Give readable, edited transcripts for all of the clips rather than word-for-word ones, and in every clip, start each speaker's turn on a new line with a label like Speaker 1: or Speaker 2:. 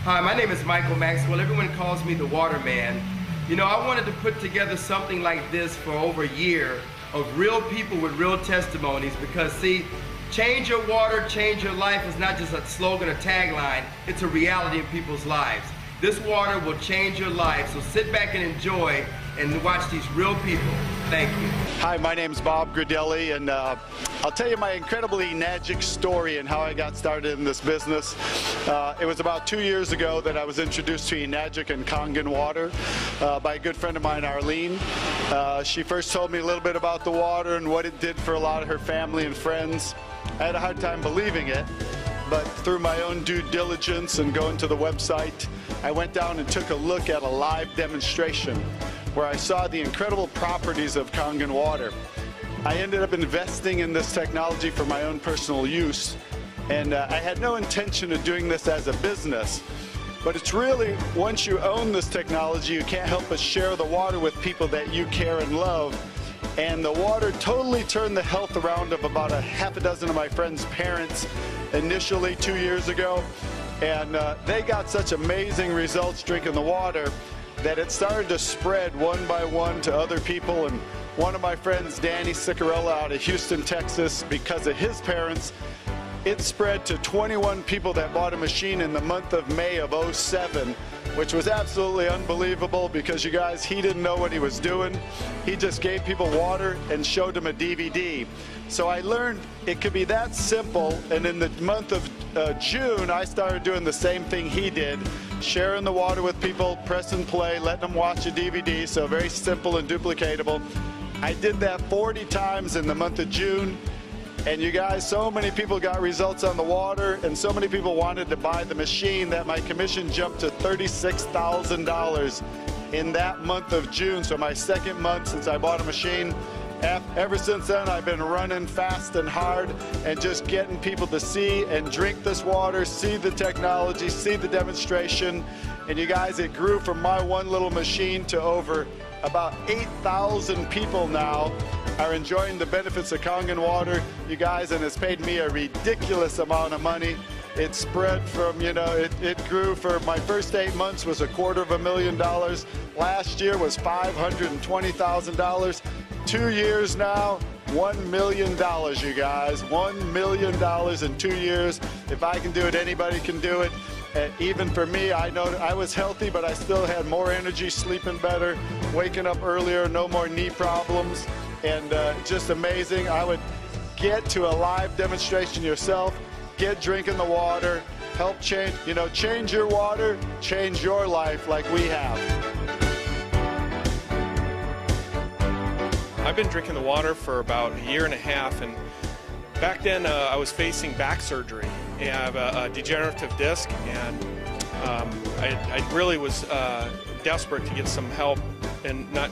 Speaker 1: Hi, my name is Michael Maxwell. Everyone calls me the Water Man. You know, I wanted to put together something like this for over a year of real people with real testimonies because, see, change your water, change your life is not just a slogan or tagline, it's a reality in people's lives. This water will change your life, so sit back and enjoy and watch these real people. Thank you.
Speaker 2: Hi, my name's Bob Gradelli, and I'll tell you my incredibly Enagic story and how I got started in this business. It was about 2 years ago that I was introduced to Enagic and Kangen Water by a good friend of mine, Arlene. She first told me a little bit about the water and what it did for a lot of her family and friends. I had a hard time believing it, but through my own due diligence and going to the website, I went down and took a look at a live demonstration where I saw the incredible properties of Kangen water. I ended up investing in this technology for my own personal use, and I had no intention of doing this as a business. But it's really, once you own this technology, you can't help but share the water with people that you care and love. And the water totally turned the health around of about a half a dozen of my friends' parents initially 2 years ago. And they got such amazing results drinking the water that it started to spread one by one to other people. And one of my friends, Danny Sicarella out of Houston, Texas, because of his parents, it spread to 21 people that bought a machine in the month of May of '07, which was absolutely unbelievable because, you guys, he didn't know what he was doing. He just gave people water and showed them a DVD. So I learned it could be that simple, and in the month of June, I started doing the same thing he did, sharing the water with people, press and play, letting them watch a DVD, so very simple and duplicatable. I did that 40 times in the month of June. And you guys, so many people got results on the water, and so many people wanted to buy the machine that my commission jumped to $36,000 in that month of June. So my second month since I bought a machine. Ever since then, I've been running fast and hard and just getting people to see and drink this water, see the technology, see the demonstration. And you guys, it grew from my one little machine to over about 8,000 people now are enjoying the benefits of Kangen water, you guys, and it's paid me a ridiculous amount of money. It spread from, you know, it grew for my first 8 months was $250,000. Last year was $520,000. 2 years now, $1 million, you guys. $1 million in 2 years. If I can do it, anybody can do it. Even for me, I know I was healthy, but I still had more energy, sleeping better, waking up earlier, no more knee problems, and just amazing. I would get to a live demonstration yourself, get drinking the water, help change, you know, change your water, change your life like we have.
Speaker 3: I've been drinking the water for about a year and a half, and back then I was facing back surgery. I have a degenerative disc, and I really was desperate to get some help and not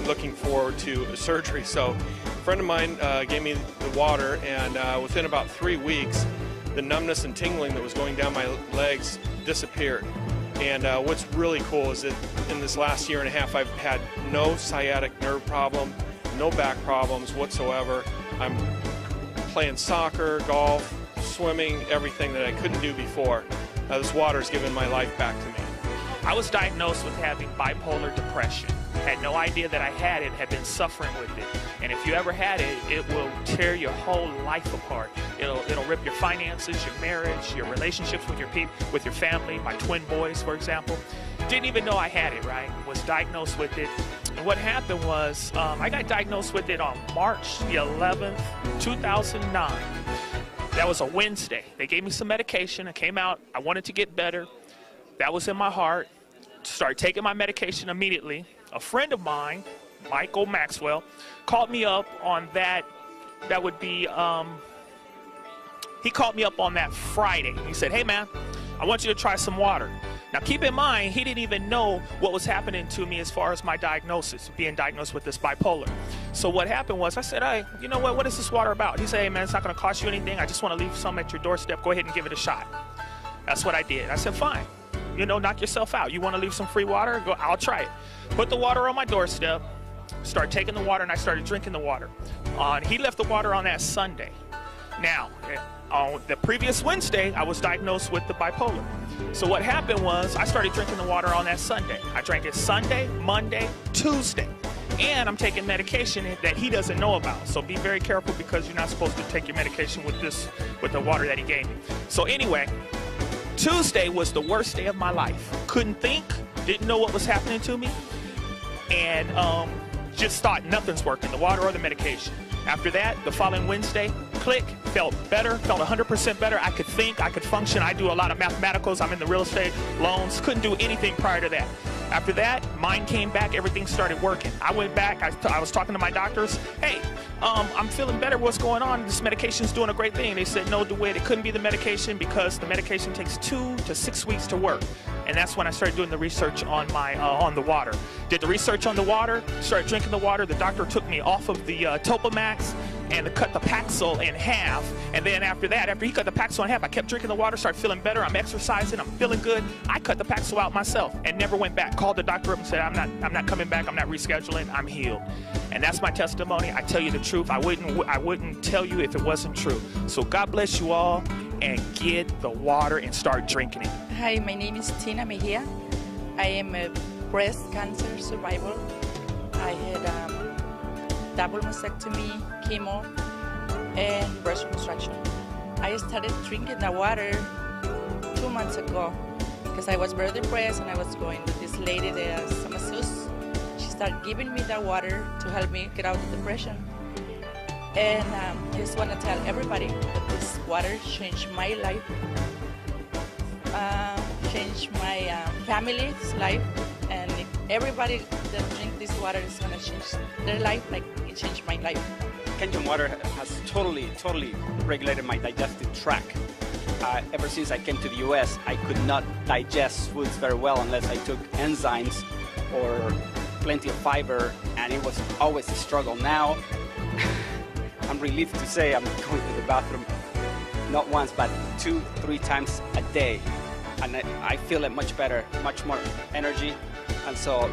Speaker 3: looking forward to surgery. So a friend of mine gave me the water, and within about 3 weeks, the numbness and tingling that was going down my legs disappeared. And what's really cool is that in this last year and a half, I've had no sciatic nerve problem, no back problems whatsoever. I'm playing soccer, golf, swimming, everything that I couldn't do before. This water's given my life back to me.
Speaker 4: I was diagnosed with having bipolar depression. Had no idea that I had it, had been suffering with it. And if you ever had it, it will tear your whole life apart. It'll rip your finances, your marriage, your relationships with your people, with your family. My twin boys, for example. Didn't even know I had it, right? Was diagnosed with it. And what happened was, I got diagnosed with it on March the 11th, 2009. That was a Wednesday. They gave me some medication. I came out. I wanted to get better. That was in my heart. Started taking my medication immediately. A friend of mine, Michael Maxwell, called me up on that. That would be, he called me up on that Friday. He said, hey man, I want you to try some water. Now keep in mind, he didn't even know what was happening to me as far as my diagnosis, being diagnosed with this bipolar. So what happened was I said, hey, you know what is this water about? He said, hey man, it's not gonna cost you anything. I just wanna leave some at your doorstep. Go ahead and give it a shot. That's what I did. I said, fine. You know, knock yourself out. You wanna leave some free water? Go, I'll try it. Put the water on my doorstep, start taking the water, and I started drinking the water. He left the water on that Sunday. Now, on the previous Wednesday, I was diagnosed with the bipolar. So what happened was I started drinking the water on that Sunday. I drank it Sunday, Monday, Tuesday. And I'm taking medication that he doesn't know about. So be very careful, because you're not supposed to take your medication with the water that he gave me. So anyway, Tuesday was the worst day of my life. Couldn't think, didn't know what was happening to me, and just thought nothing's working, the water or the medication. After that, the following Wednesday, click, felt better, felt 100% better. I could think, I could function. I do a lot of mathematicals. I'm in the real estate, loans. Couldn't do anything prior to that. After that, mine came back, everything started working. I went back, I was talking to my doctors. Hey, I'm feeling better, what's going on? This medication's doing a great thing. They said, no, DeWitt, it couldn't be the medication, because the medication takes 2 to 6 weeks to work. And that's when I started doing the research on on the water. Did the research on the water, started drinking the water. The doctor took me off of the Topamax and cut the Paxil in half. And then after that, after he cut the Paxil in half, I kept drinking the water, started feeling better. I'm exercising, I'm feeling good. I cut the Paxil out myself and never went back. Called the doctor up and said, I'm not coming back, I'm not rescheduling, I'm healed. And that's my testimony. I tell you the truth. I wouldn't tell you if it wasn't true. So God bless you all, and get the water and start drinking it.
Speaker 5: Hi, my name is Tina Mejia. I am a breast cancer survivor. I had double mastectomy, chemo, and breast reconstruction. I started drinking the water 2 months ago because I was very depressed, and I was going with this lady, the masseuse. She started giving me the water to help me get out of depression. And I just want to tell everybody that this water changed my life, changed my family's life, and if everybody that drink this water is going to change their life like it changed my life.
Speaker 6: Kangen water has totally regulated my digestive tract. Ever since I came to the US, I could not digest foods very well unless I took enzymes or plenty of fiber, and it was always a struggle. Now, I'm relieved to say I'm going to the bathroom not once, but 2-3 times a day. And I feel it much better, much more energy. And so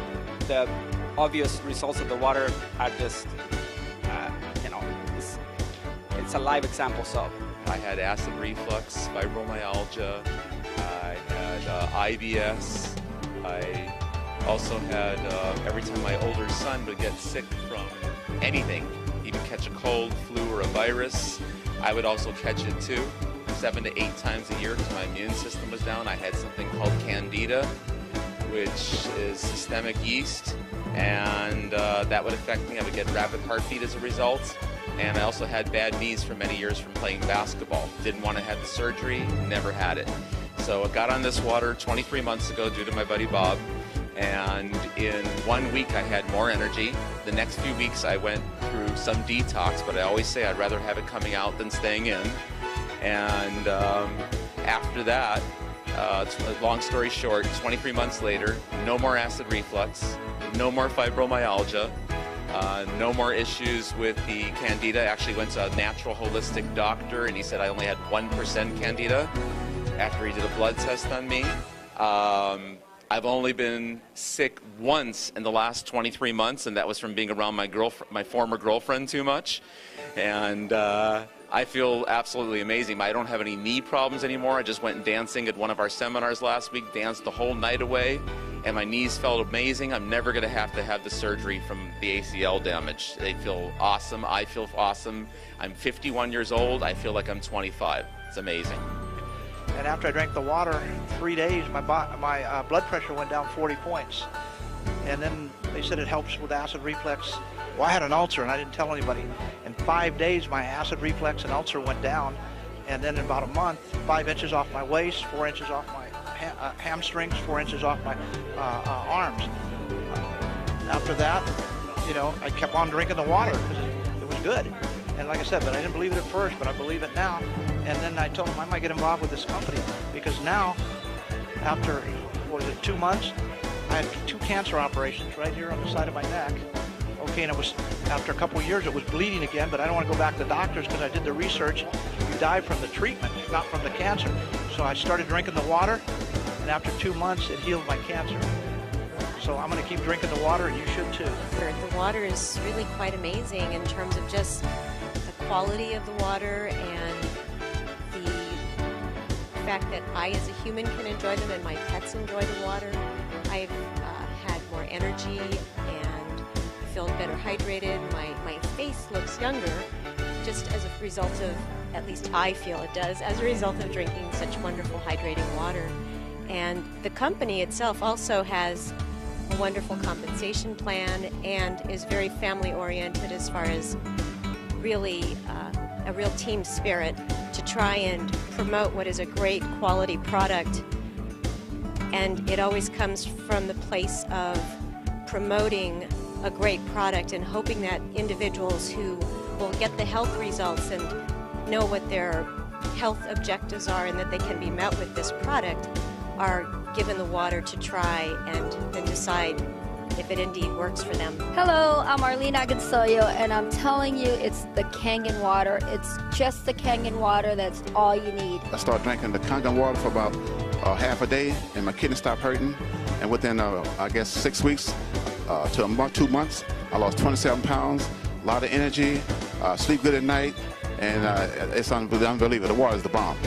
Speaker 6: the obvious results of the water are just, it's a live example. So
Speaker 7: I had acid reflux, fibromyalgia, I had IBS, I also had, every time my older son would get sick from anything, even catch a cold, flu, or a virus, I would also catch it too, 7 to 8 times a year because my immune system was down. I had something called Candida, which is systemic yeast, and that would affect me. I would get rapid heartbeat as a result, and I also had bad knees for many years from playing basketball. Didn't want to have the surgery, never had it. So I got on this water 23 months ago due to my buddy Bob, and in 1 week I had more energy. The next few weeks I went through some detox, but I always say I'd rather have it coming out than staying in. And after that, long story short, 23 months later, no more acid reflux, no more fibromyalgia, no more issues with the Candida. I actually went to a natural holistic doctor, and he said I only had 1% Candida after he did a blood test on me. I've only been sick once in the last 23 months, and that was from being around my former girlfriend too much. And I feel absolutely amazing. I don't have any knee problems anymore. I just went dancing at one of our seminars last week, danced the whole night away, and my knees felt amazing. I'm never going to have the surgery from the ACL damage. They feel awesome. I feel awesome. I'm 51 years old. I feel like I'm 25. It's amazing.
Speaker 8: And after I drank the water, 3 days, my blood pressure went down 40 points. And then they said it helps with acid reflux. Well, I had an ulcer, and I didn't tell anybody. In 5 days, my acid reflux and ulcer went down. And then in about a month, 5 inches off my waist, 4 inches off my hamstrings, 4 inches off my arms. After that, I kept on drinking the water because it was good. And like I said, but I didn't believe it at first, but I believe it now. And then I told them I might get involved with this company, because now, after, 2 months, I had 2 cancer operations right here on the side of my neck. Okay, and it was, after a couple of years, it was bleeding again, but I don't want to go back to doctors because I did the research. You die from the treatment, not from the cancer. So I started drinking the water, and after 2 months, it healed my cancer. So I'm going to keep drinking the water, and you should too.
Speaker 9: The water is really quite amazing in terms of just the quality of the water and the fact that I as a human can enjoy them and my pets enjoy the water. I've had more energy and feel better hydrated. My face looks younger just as a result of, at least I feel it does, as a result of drinking such wonderful hydrating water. And the company itself also has a wonderful compensation plan and is very family oriented as far as really a real team spirit to try and promote what is a great quality product. And it always comes from the place of promoting a great product and hoping that individuals who will get the health results and know what their health objectives are and that they can be met with this product are given the water to try and then decide if it indeed works for them.
Speaker 10: Hello, I'm Arlene Agansoyo, and I'm telling you, it's the Kangen water. It's just the Kangen water. That's all you need.
Speaker 11: I started drinking the Kangen water for about half a day, and my kidneys stopped hurting. And within, I guess, 6 weeks to a month, 2 months, I lost 27 pounds, a lot of energy, sleep good at night, and it's unbelievable. The water is the bomb.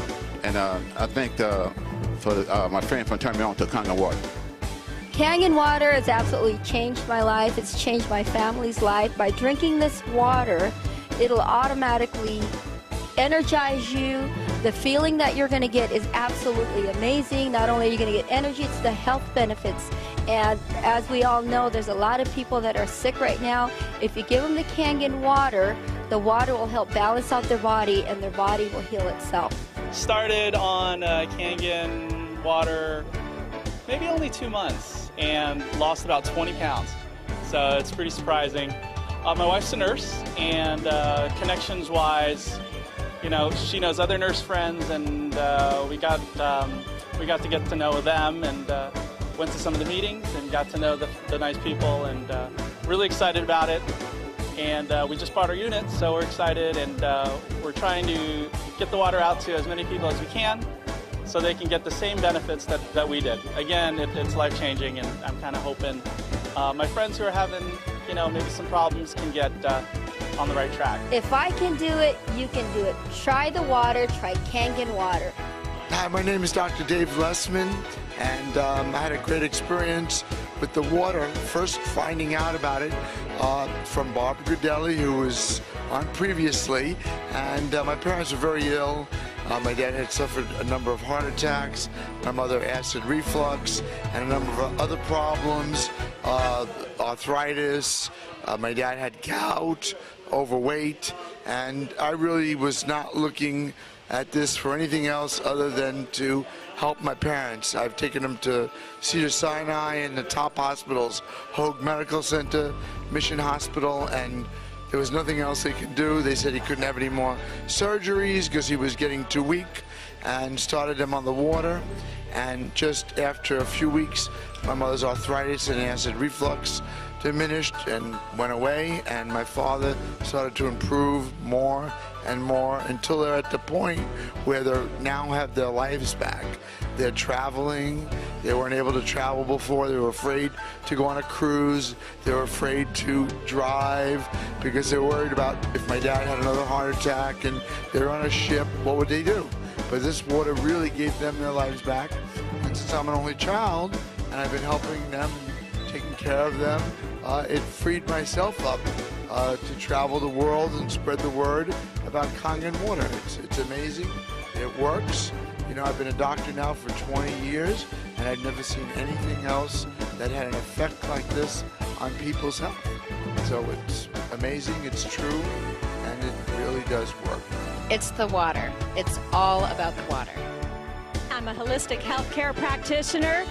Speaker 11: And I thank for my friend for turning me on to Kangen water.
Speaker 10: Kangen water has absolutely changed my life. It's changed my family's life. By drinking this water, it'll automatically energize you. The feeling that you're going to get is absolutely amazing. Not only are you going to get energy, it's the health benefits. And as we all know, there's a lot of people that are sick right now. If you give them the Kangen water, the water will help balance out their body and their body will heal itself.
Speaker 12: Started on Kangen water maybe only 2 months and lost about 20 pounds. So it's pretty surprising. My wife's a nurse, and connections-wise, you know, she knows other nurse friends, and we got to get to know them, and went to some of the meetings and got to know the nice people, and really excited about it. And we just bought our unit, so we're excited, and we're trying to get the water out to as many people as we can so they can get the same benefits that we did. Again, it's life-changing, and I'm kind of hoping my friends who are having, you know, maybe some problems can get on the right track.
Speaker 10: If I can do it, you can do it. Try the water, try Kangen water.
Speaker 13: Hi, my name is Dr. Dave Lessman, and I had a great experience with the water, first finding out about it from Barbara Gridelli, who was on previously, and my parents were very ill. My dad had suffered a number of heart attacks, my mother acid reflux, and a number of other problems, arthritis. My dad had gout, overweight, and I really was not looking at this for anything else other than to help my parents. I've taken them to Cedars-Sinai and the top hospitals, Hoag Medical Center, Mission Hospital, and there was nothing else they could do. They said he couldn't have any more surgeries because he was getting too weak, and started him on the water. And just after a few weeks, my mother's arthritis and acid reflux diminished and went away, and my father started to improve more and more until they're at the point where they now have their lives back. They're traveling. They weren't able to travel before. They were afraid to go on a cruise. They were afraid to drive because they were worried about if my dad had another heart attack and they're on a ship, what would they do? But this water really gave them their lives back. And since I'm an only child and I've been helping them, taking care of them, it freed myself up to travel the world and spread the word about Kangen water. It's amazing. It works. You know, I've been a doctor now for 20 years, and I've never seen anything else that had an effect like this on people's health. So it's amazing, it's true, and it really does work.
Speaker 14: It's the water. It's all about the water.
Speaker 15: I'm a holistic healthcare practitioner.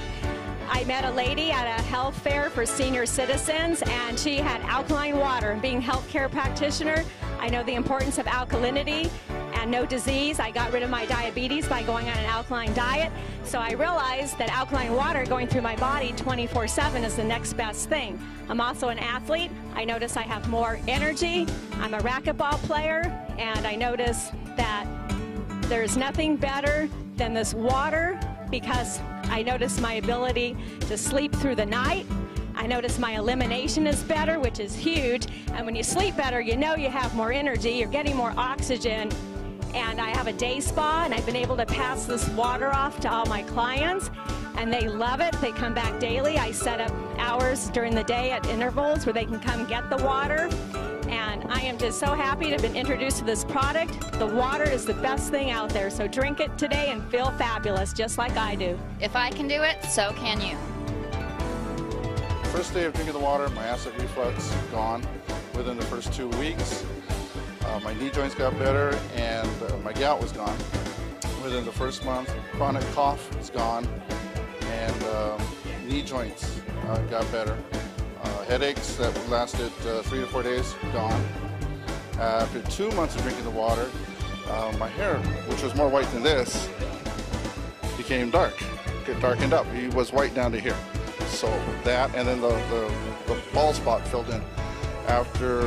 Speaker 15: I met a lady at a health fair for senior citizens, and she had alkaline water. And being a healthcare practitioner, I know the importance of alkalinity and no disease. I got rid of my diabetes by going on an alkaline diet. So I realized that alkaline water going through my body 24/7 is the next best thing. I'm also an athlete. I notice I have more energy. I'm a racquetball player, and I notice that there's nothing better than this water, because I notice my ability to sleep through the night. I notice my elimination is better, which is huge. And when you sleep better, you know you have more energy, you're getting more oxygen. And I have a day spa, and I've been able to pass this water off to all my clients, and they love it. They come back daily. I set up hours during the day at intervals where they can come get the water. And I am just so happy to have been introduced to this product. The water is the best thing out there, so drink it today and feel fabulous, just like I do.
Speaker 14: If I can do it, so can you.
Speaker 16: First day of drinking the water, my acid reflux gone within the first 2 weeks. My knee joints got better, and my gout was gone within the first month. Chronic cough is gone, and knee joints got better. Headaches that lasted 3 to 4 days, gone. After 2 months of drinking the water, my hair, which was more white than this, became dark. It darkened up. It was white down to here. So that, and then the bald spot filled in. After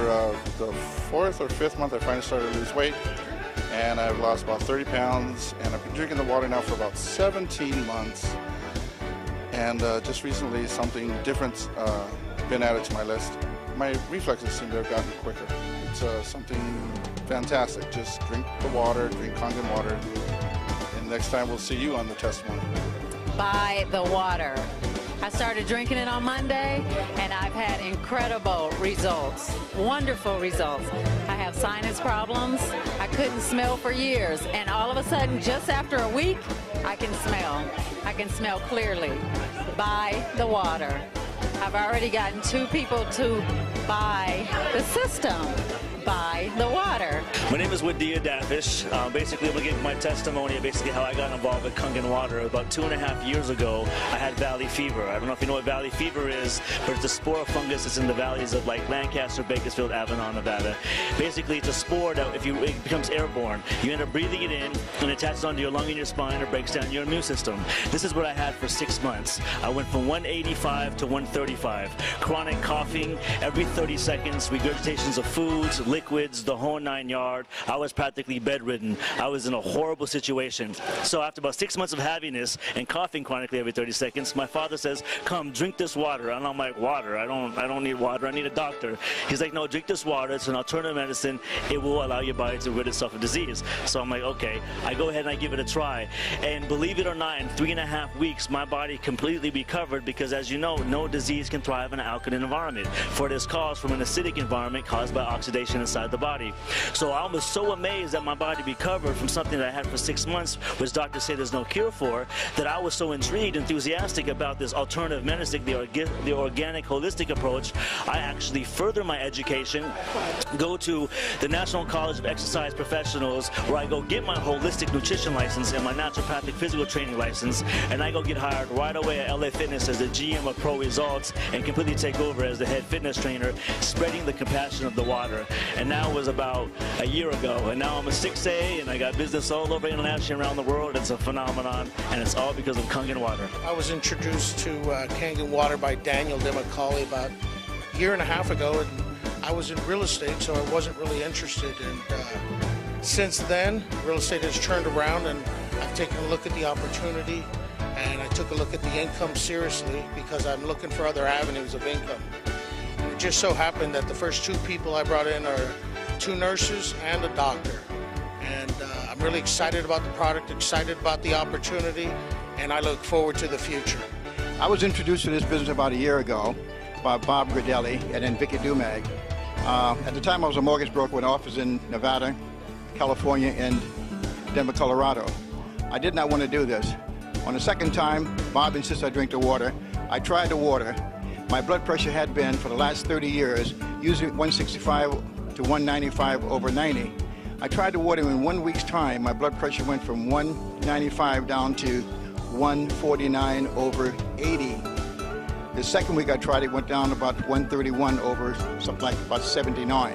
Speaker 16: the 4th or 5th month, I finally started to lose weight, and I've lost about 30 pounds, and I've been drinking the water now for about 17 months. And just recently, something different's been added to my list. My reflexes seem to have gotten quicker. It's something fantastic. Just drink the water, drink Kangen water, and next time we'll see you on the testimony.
Speaker 17: Buy the water. I started drinking it on Monday, and I've had incredible results, wonderful results. I have sinus problems. I couldn't smell for years, and all of a sudden, just after a week, I can smell. I can smell clearly. Buy the water. I've already gotten 2 people to buy the system. Buy the water.
Speaker 18: My name is Wadia Dafish. Basically, I'm going to give my testimony of basically how I got involved with Kangen Water. About 2.5 years ago, I had valley fever. I don't know if you know what valley fever is, but it's a spore fungus that's in the valleys of like Lancaster, Bakersfield, Avalon, Nevada. Basically, it's a spore that it becomes airborne. You end up breathing it in, and it attaches onto your lung and your spine or breaks down your immune system. This is what I had for 6 months. I went from 185 to 135. Chronic coughing every 30 seconds, regurgitations of foods, liquids, the whole 9 yards. I was practically bedridden. I was in a horrible situation. So after about 6 months of having this and coughing chronically every 30 seconds, my father says, "Come, drink this water." And I'm like, "Water? I don't need water. I need a doctor." He's like, "No, drink this water. It's an alternative medicine. It will allow your body to rid itself of disease." So I'm like, okay. I go ahead and I give it a try. And believe it or not, in 3.5 weeks, my body completely recovered because, as you know, no disease can thrive in an alkaline environment. For it is caused from an acidic environment caused by oxidation inside the body. So I was so amazed that my body recovered from something that I had for 6 months, which doctors say there's no cure for, that I was so intrigued, enthusiastic about this alternative medicine, the organic, holistic approach. I actually further my education, go to the National College of Exercise Professionals, where I go get my holistic nutrition license and my naturopathic physical training license, and I go get hired right away at LA Fitness as the GM of Pro Results and completely take over as the head fitness trainer, spreading the compassion of the water. And now it was about a year ago, and now I'm a 6A, and I got business all over internationally around the world. It's a phenomenon, and it's all because of Kangen Water.
Speaker 19: I was introduced to Kangen Water by Daniel DeMacaulay about a year and a half ago, and I was in real estate, so I wasn't really interested. And since then, real estate has turned around, and I've taken a look at the opportunity, and I took a look at the income seriously because I'm looking for other avenues of income. And it just so happened that the first 2 people I brought in are 2 nurses and a doctor. And I'm really excited about the product, excited about the opportunity, and I look forward to the future.
Speaker 20: I was introduced to this business about a year ago by Bob Gridelli and then Vicky Dumag. At the time, I was a mortgage broker with an office in Nevada, California, and Denver, Colorado. I did not want to do this. On the second time, Bob insisted I drink the water. I tried the water. My blood pressure had been, for the last 30 years, usually 165 to 195 over 90. I tried the water, and in 1 week's time, my blood pressure went from 195 down to 149 over 80. The second week I tried it, went down about 131 over something like about 79.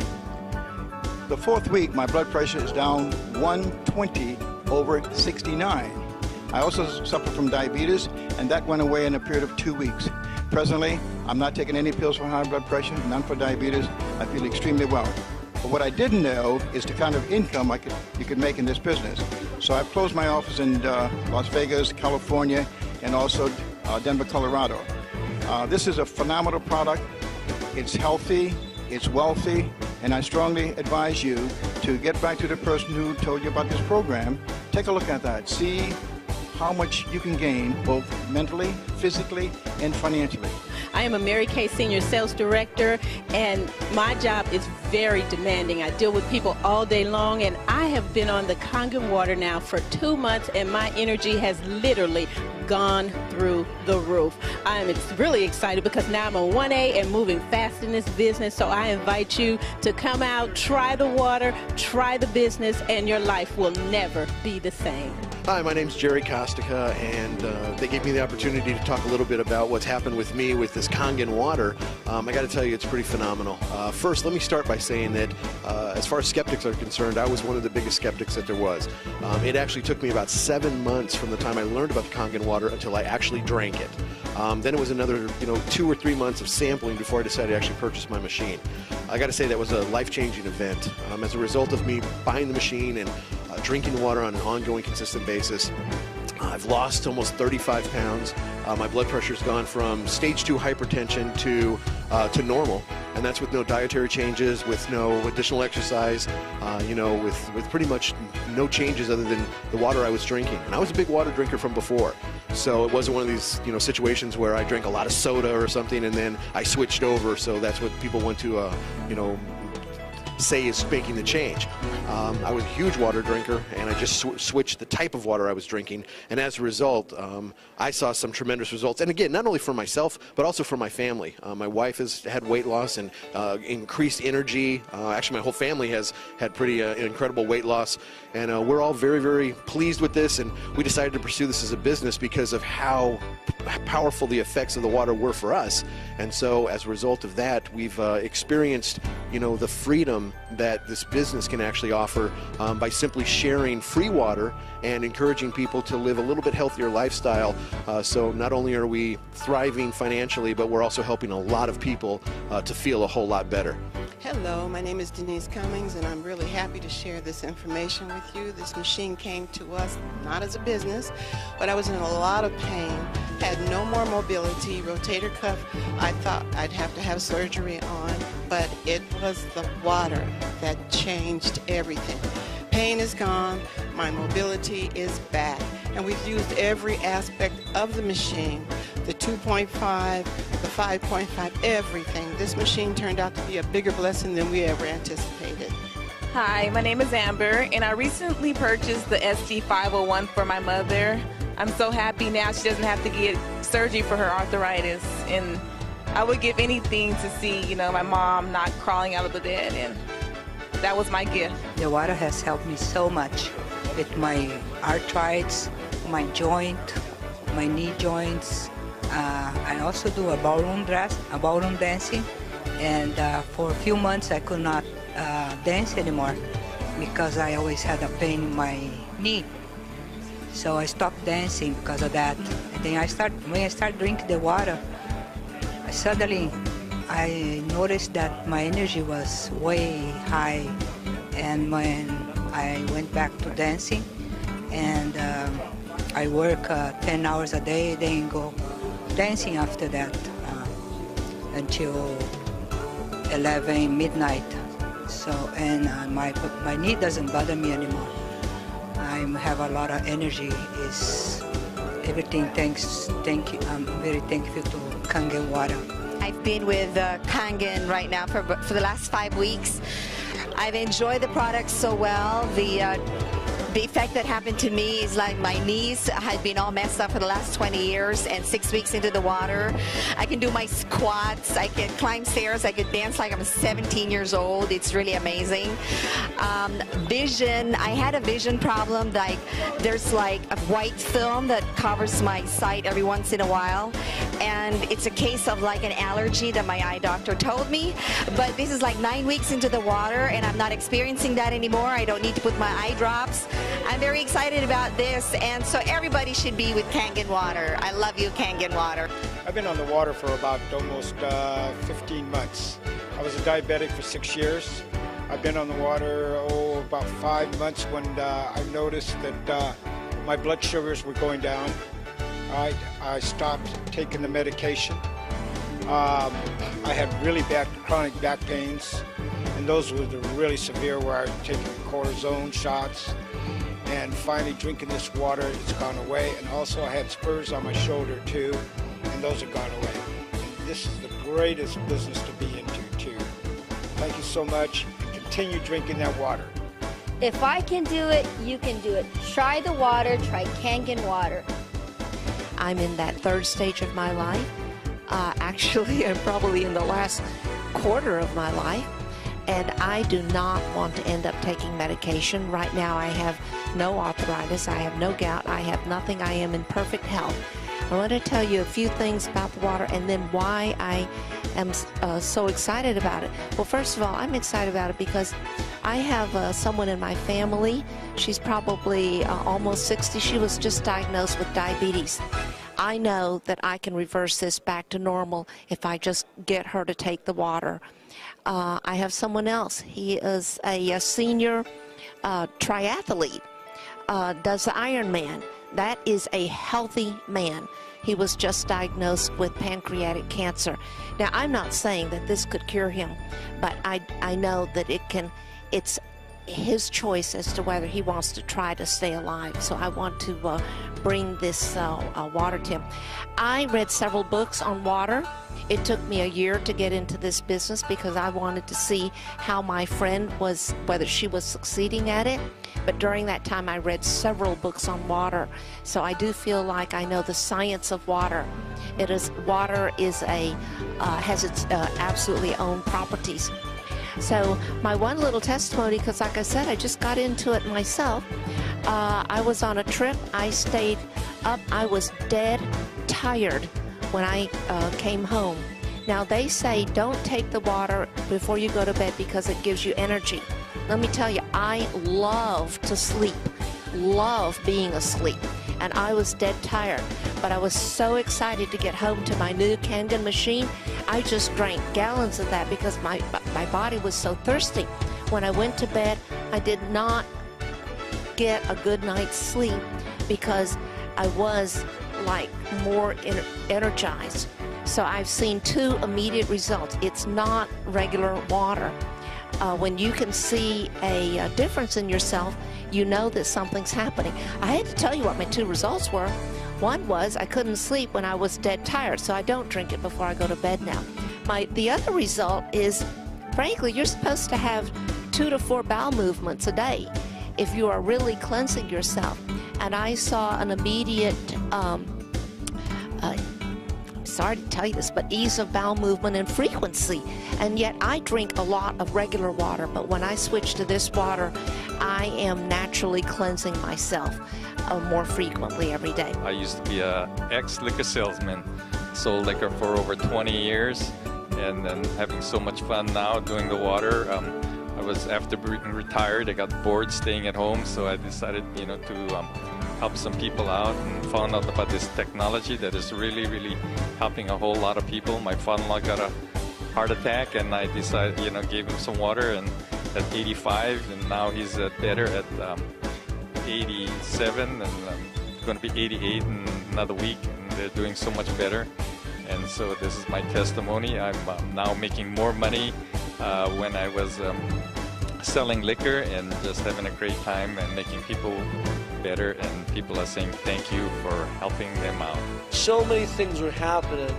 Speaker 20: The fourth week, my blood pressure is down 120 over 69. I also suffer from diabetes, and that went away in a period of 2 weeks. Presently, I'm not taking any pills for high blood pressure, none for diabetes. I feel extremely well. But what I didn't know is the kind of income you could make in this business. So I've closed my office in Las Vegas, California, and also Denver, Colorado. This is a phenomenal product. It's healthy, it's wealthy, and I strongly advise you to get back to the person who told you about this program. Take a look at that. See how much you can gain both mentally, physically, and financially.
Speaker 21: I am a Mary Kay Senior Sales Director, and my job is very demanding. I deal with people all day long, and I have been on the Kangen Water now for 2 months, and my energy has literally gone through the roof. I am really excited because now I'm on 1A and moving fast in this business, so I invite you to come out, try the water, try the business, and your life will never be the same.
Speaker 22: Hi, my name's Jerry Kostica, and they gave me the opportunity to talk a little bit about what's happened with me with this Kangen water. I got to tell you, it's pretty phenomenal. First, let me start by saying that as far as skeptics are concerned, I was one of the biggest skeptics that there was. It actually took me about 7 months from the time I learned about the Kangen water until I actually drank it. Then it was another 2 or 3 months of sampling before I decided to actually purchase my machine. I got to say that was a life-changing event. As a result of me buying the machine and drinking water on an ongoing, consistent basis, I've lost almost 35 pounds. My blood pressure's gone from stage 2 hypertension to normal, and that's with no dietary changes, with no additional exercise, with pretty much no changes other than the water I was drinking. And I was a big water drinker from before, so it wasn't one of these situations where I drank a lot of soda or something and then I switched over. So that's what people want to say is making the change. I was a huge water drinker, and I just switched the type of water I was drinking, and as a result, I saw some tremendous results. And again, not only for myself, but also for my family. My wife has had weight loss and increased energy. Actually, my whole family has had pretty incredible weight loss, and we're all very, very pleased with this, and we decided to pursue this as a business because of how powerful the effects of the water were for us. And so as a result of that, we've experienced the freedom that this business can actually offer by simply sharing free water and encouraging people to live a little bit healthier lifestyle. So not only are we thriving financially, but we're also helping a lot of people to feel a whole lot better.
Speaker 23: Hello, my name is Denise Cummings, and I'm really happy to share this information with you. This machine came to us not as a business, but I was in a lot of pain, had no more mobility, rotator cuff. I thought I'd have to have surgery on, but it was the water that changed everything. Pain is gone, my mobility is back, and we've used every aspect of the machine, the 2.5, the 5.5, everything. This machine turned out to be a bigger blessing than we ever anticipated.
Speaker 24: Hi, my name is Amber, and I recently purchased the SD501 for my mother. I'm so happy now she doesn't have to get surgery for her arthritis, and I would give anything to see, my mom not crawling out of the bed, and that was my gift.
Speaker 25: The water has helped me so much with my arthritis, my joint, my knee joints. I also do a ballroom dancing, and for a few months I could not dance anymore because I always had a pain in my knee. So I stopped dancing because of that. And then when I started drinking the water, suddenly I noticed that my energy was way high, and when I went back to dancing, and I work 10 hours a day, then go dancing after that until 11 midnight. So, and my knee doesn't bother me anymore. I have a lot of energy. Is everything thank you. I'm very thankful to Kangen Water.
Speaker 26: I've been with Kangen right now for the last 5 weeks. I've enjoyed the product so well. The effect that happened to me is like my knees had been all messed up for the last 20 years, and 6 weeks into the water, I can do my squats, I can climb stairs, I could dance like I'm 17 years old. It's really amazing. Vision, I had a vision problem. Like there's like a white film that covers my sight every once in a while, and it's a case of like an allergy that my eye doctor told me. But this is like 9 weeks into the water, and I'm not experiencing that anymore. I don't need to put my eye drops. I'm very excited about this, and so everybody should be with Kangen Water. I love you, Kangen Water.
Speaker 27: I've been on the water for about almost 15 months. I was a diabetic for 6 years. I've been on the water, about 5 months when I noticed that my blood sugars were going down. I stopped taking the medication, I had really bad chronic back pains, and those were the really severe where I was taking cortisone shots. And finally drinking this water, it's gone away. And also I had spurs on my shoulder too, and those have gone away. And this is the greatest business to be into too. Thank you so much, and continue drinking that water.
Speaker 10: If I can do it, you can do it. Try the water, try Kangen Water.
Speaker 1: I'm in that third stage of my life. Actually, I'm probably in the last quarter of my life. And I do not want to end up taking medication. Right now I have no arthritis, I have no gout, I have nothing. I am in perfect health. I want to tell you a few things about the water and then why I am so excited about it. Well, first of all, I'm excited about it because I have someone in my family. She's probably almost 60. She was just diagnosed with diabetes. I know that I can reverse this back to normal if I just get her to take the water. I have someone else. He is a senior triathlete, does the Ironman. That is a healthy man. He was just diagnosed with pancreatic cancer. Now, I'm not saying that this could cure him, but I know that it's his choice as to whether he wants to try to stay alive. So I want to bring this water to him. I read several books on water. It took me a year to get into this business because I wanted to see how my friend was, whether she was succeeding at it. But during that time, I read several books on water. So I do feel like I know the science of water. Water is has its absolutely own properties. So my one little testimony, because like I said, I just got into it myself. I was on a trip. I stayed up. I was dead tired when I came home. Now they say don't take the water before you go to bed because it gives you energy. Let me tell you, I love to sleep, love being asleep, and I was dead tired. But I was so excited to get home to my new Kangen machine. I just drank gallons of that because my body was so thirsty. When I went to bed, I did not get a good night's sleep because I was like more energized. So I've seen 2 immediate results. It's not regular water. When you can see a difference in yourself, you know that something's happening. I had to tell you what my 2 results were. One was I couldn't sleep when I was dead tired, so I don't drink it before I go to bed now. The other result is, frankly, you're supposed to have 2 to 4 bowel movements a day if you are really cleansing yourself. And I saw an immediate, I'm sorry to tell you this, but ease of bowel movement and frequency. And yet I drink a lot of regular water, but when I switch to this water, I am naturally cleansing myself more frequently every day.
Speaker 2: I used to be an ex-liquor salesman, sold liquor for over 20 years, and then having so much fun now doing the water. I was, after being retired, I got bored staying at home, so I decided, to help some people out and found out about this technology that is really, really helping a whole lot of people. My father-in-law got a heart attack, and I decided, gave him some water, and at 85, and now he's better at 87, and going to be 88 in another week, and they're doing so much better. And so this is my testimony. I'm now making more money when I was selling liquor and just having a great time and making people better, and people are saying thank you for helping them out.
Speaker 3: So many things were happening.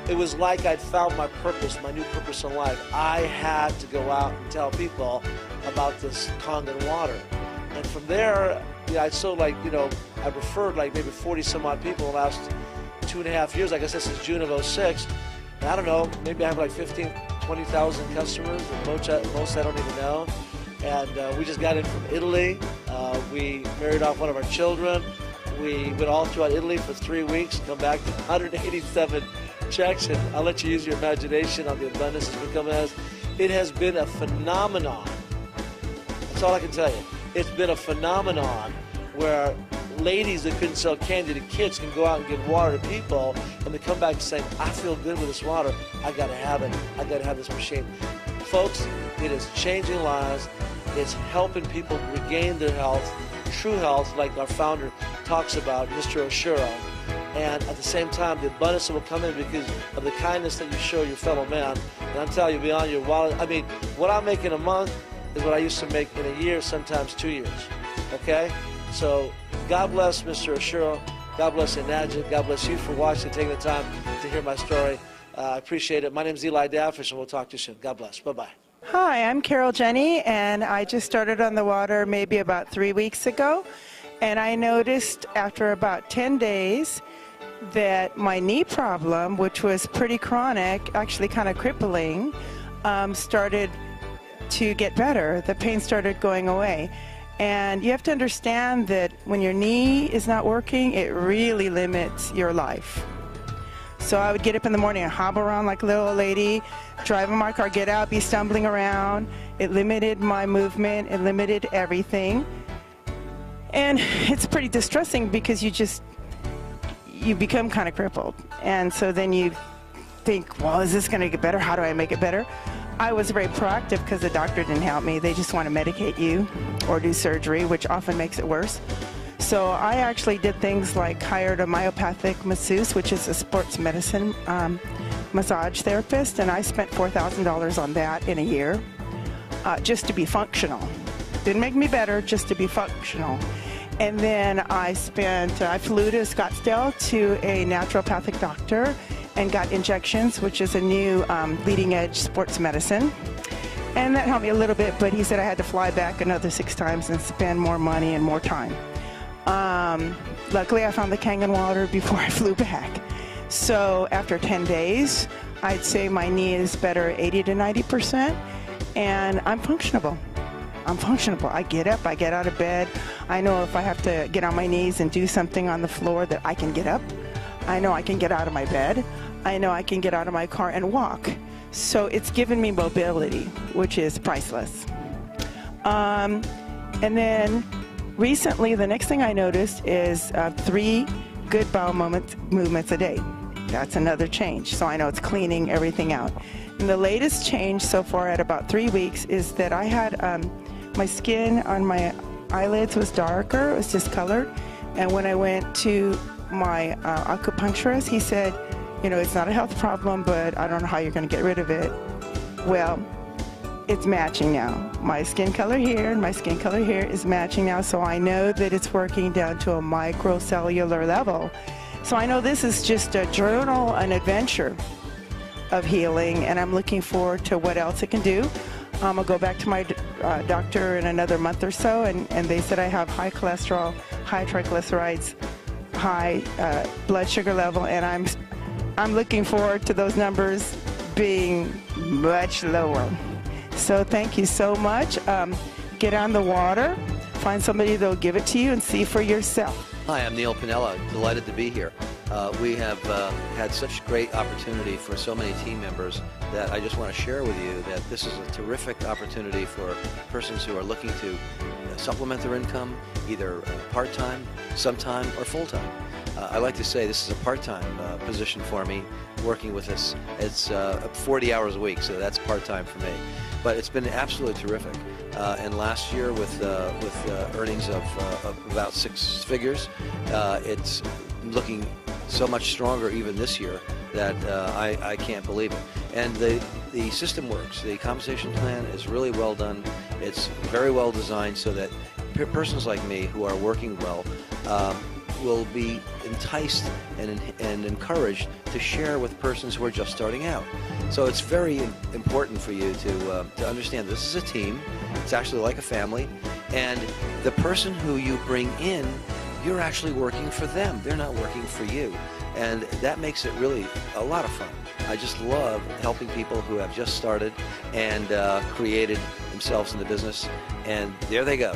Speaker 3: It was like I'd found my purpose, my new purpose in life. I had to go out and tell people about this Kangen water. And from there, I referred like maybe 40 some odd people in the last 2.5 years. Like I said, since June of '06. And I don't know, maybe I have like 20,000 customers, and most I don't even know. And we just got in from Italy. We married off one of our children. We went all throughout Italy for 3 weeks, come back to 187 checks, and I'll let you use your imagination on the abundance it's become as. It has been a phenomenon. That's all I can tell you. It's been a phenomenon where ladies that couldn't sell candy to kids can go out and give water to people, and they come back saying, I feel good with this water. I gotta have it. I gotta have this machine. Folks, it is changing lives. It's helping people regain their health, true health, like our founder talks about, Mr. Oshiro. and at the same time, the abundance that will come in because of the kindness that you show your fellow man. And I'm telling you, beyond your wallet, I mean, what I make in a month is what I used to make in a year, sometimes 2 years. Okay? So, God bless Mr. Ashuro. God bless Enagic. God bless you for watching, taking the time to hear my story. I appreciate it. My name is Eli Daffish, and we'll talk to you soon. God bless. Bye-bye.
Speaker 4: Hi, I'm Carol Jenny, and I just started on the water maybe about 3 weeks ago. And I noticed after about 10 days that my knee problem, which was pretty chronic, actually kind of crippling, started to get better. The pain started going away. And you have to understand that when your knee is not working, it really limits your life. So I would get up in the morning and hobble around like a little old lady, drive in my car, get out, be stumbling around. It limited my movement. It limited everything. And it's pretty distressing because you become kind of crippled. And so then you think, well, is this going to get better? How do I make it better? I was very proactive because the doctor didn't help me. They just want to medicate you or do surgery, which often makes it worse. So I actually did things like hired a myopathic masseuse, which is a sports medicine massage therapist, and I spent $4,000 on that in a year just to be functional. Didn't make me better, just to be functional. And then I flew to Scottsdale to a naturopathic doctor and got injections, which is a new leading edge sports medicine. And that helped me a little bit, but he said I had to fly back another 6 times and spend more money and more time. Luckily, I found the Kangen water before I flew back. So after 10 days, I'd say my knee is better 80 to 90%, and I'm functionable. I get up, I get out of bed. I know if I have to get on my knees and do something on the floor that I can get up. I know I can get out of my bed. I know I can get out of my car and walk. So it's given me mobility, which is priceless. And then recently, the next thing I noticed is 3 good bowel movements a day. That's another change. So I know it's cleaning everything out. And the latest change so far at about 3 weeks is that I had my skin on my eyelids was darker, it was discolored. And when I went to my acupuncturist, he said, you know, it's not a health problem, but I don't know how you're going to get rid of it. Well, it's matching now. My skin color here and my skin color here is matching now, so I know that it's working down to a microcellular level. So I know this is just a journal, an adventure of healing, and I'm looking forward to what else it can do. I'm going to go back to my doctor in another month or so, and they said I have high cholesterol, high triglycerides, high blood sugar level, and I'm looking forward to those numbers being much lower. So thank you so much. Get on the water, find somebody that will give it to you, and see for yourself.
Speaker 5: Hi, I'm Neil Pinella. Delighted to be here. We have had such great opportunity for so many team members that I just want to share with you that this is a terrific opportunity for persons who are looking to supplement their income, either part-time, sometime, or full-time. I like to say this is a part-time position for me, working with us. It's 40 hours a week, so that's part-time for me. But it's been absolutely terrific. And last year, with earnings of about 6 figures, it's looking so much stronger even this year that I can't believe it. And the system works. The compensation plan is really well done. It's very well designed so that persons like me who are working well will be enticed and encouraged to share with persons who are just starting out. So it's very important for you to understand this is a team. It's actually like a family, and the person who you bring in, you're actually working for them. They're not working for you, and that makes it really a lot of fun. I just love helping people who have just started and created themselves in the business, and there they go.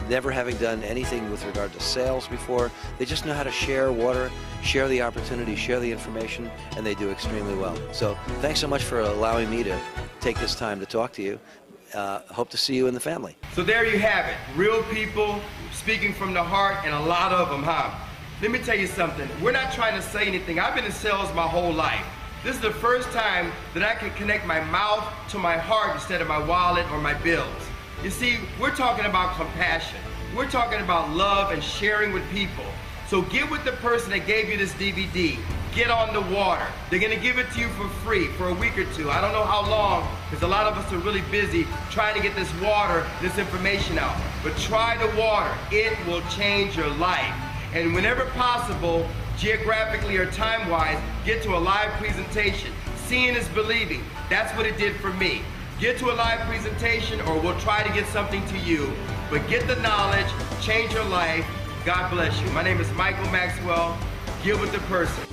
Speaker 5: Never having done anything with regard to sales before, they just know how to share water, share the opportunity, share the information, and they do extremely well. So thanks so much for allowing me to take this time to talk to you. Hope to see you in the family.
Speaker 6: So there you have it. Real people speaking from the heart, and a lot of them, huh? Let me tell you something. We're not trying to say anything. I've been in sales my whole life. This is the first time that I can connect my mouth to my heart instead of my wallet or my bills. You see, we're talking about compassion. We're talking about love and sharing with people. So get with the person that gave you this DVD. Get on the water. They're going to give it to you for free for a week or two. I don't know how long, because a lot of us are really busy trying to get this water, this information out. But try the water. It will change your life. And whenever possible, geographically or time-wise, get to a live presentation. Seeing is believing. That's what it did for me. Get to a live presentation, or we'll try to get something to you. But get the knowledge, change your life. God bless you. My name is Michael Maxwell. Get with the person.